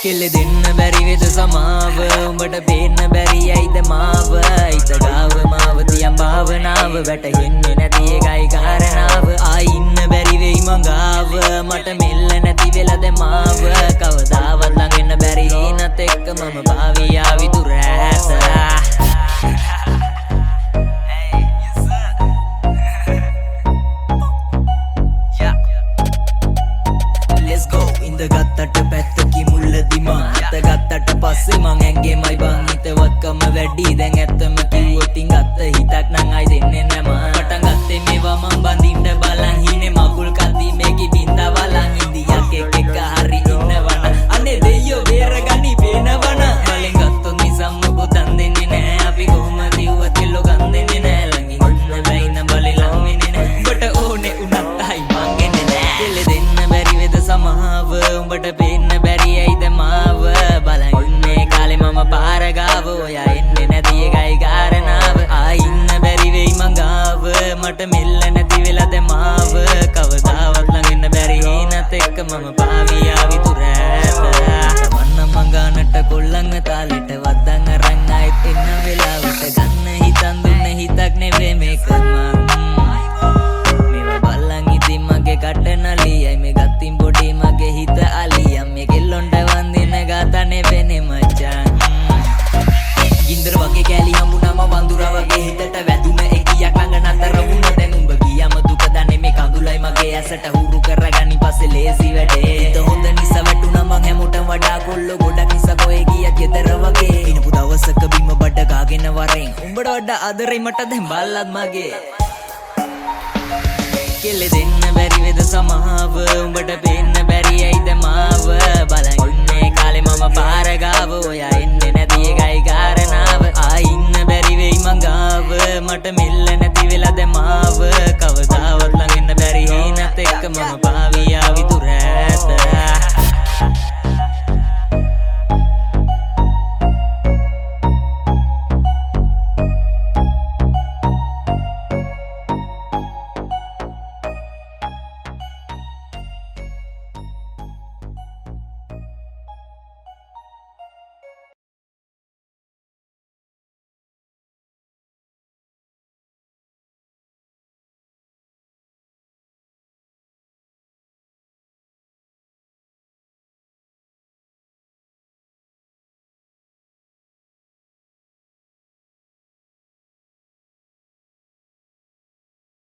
කෙල්ල දෙන්න බැරි වෙද සමාව උඹට පේන්න බැරි ඇයිද මාව හිත ගාව මාව තියම් භාවනාව වැටහෙන්නේ නැති එකයි කාරණාව ආයි ඉන්න බැරි වෙයි මංගාව මට මෙල්ල නැති වෙලද මාව කවදාවත් ළඟ එන්න බැරි හිනත් එක්ක මම පාවී ආවි දුර ඈත ගත්තට පැත්තකි මුල්ලදි මං අත ගත්තට පස්සේ මං ඇඟේමයි බං හිතවත්කම වැඩි දැන් ඇත්තම කිව්වොතින් ගත්ත හිතක් නං අයි දෙන්නේ නැ මං පටන් ගත්තේ මේවා මං බඳින්න බලන් හිනේ මගුල් කන්දි මේකි බින්දා වලන් ඉන්දියක් එක හරි ඉන්නවන අනේ දෙයියෝ බේරගනි පේනවන බලෙන් ගත්තොත් නිසම්ම පුතන් දෙන්නේ නෑ අපි කොහොමද ඉව්වත් කෙල්ලෝ ගන් දෙන්නේ නෑ ළඟින් ඉන්න බැයි නම් බලේ ලං වෙන්නේ නෑ උඹට ඕනේ උනත් අයි මං එන්නේ නෑ කෙල්ල දෙන්න බැරි වෙද සමාව උඹට පේන්න බැරි ඇයිද මාව බලන් ඉන්නේ කාලේ මම පාර ගාව ඔයා එන්නේ නැති එකයි කාරණාව ආයි ඉන්න බැරි වෙයි මංගාව මට මෙල්ල නැති වෙලද මාව කවදාවත් ළඟ එන්න බැරි හිනත් එක්ක මම පාවී ආවි දුර ඈත වන්න මංගානට කොල්ලන් තාලෙට වද්දන් අරන් ආයෙත් එන්න වෙලාවට ගන්න හිතන් දුන්න හිතක් නෙවෙයි මේක මේවා බලන් ඉතින් මගේ කට නලියයි මේ ගත්තින් පොඩි මගේ හිත අලියම් මේ කෙල්ලොන්ට වන්දින ගාතා නෙවෙනේ මචං ගින්දර වගේ කැලි හම්බුනම වඳුරා වගේ හිතට වැදුන එකියක් ළඟ නතර වුණ දැන් උඹ ගියම දුක දන්නේ මේ කඳුලයි මගේ ඇසට හුරු කරගනි පස්සේ ලේසි වැඩේ හිත හොඳ නිසා වැටුණා මං හැමෝටම වඩා කොල්ලෝ ගොඩක් නිසා කොහෙ ගියත් ගෙදර වගේ ඉනපු දවසක බිම බඩ ගාගෙන වරෙන් උඹට වඩා ආදරේ මට දැන් බල්ලත් මගේ කෙල්ල දෙන්න බැරි වෙද සමාව උඹට පේන්න බැරි ඇයිද මාව බලන් ඉන්නේ කාලේ මම පාර ගාව ඔයා එන්නේ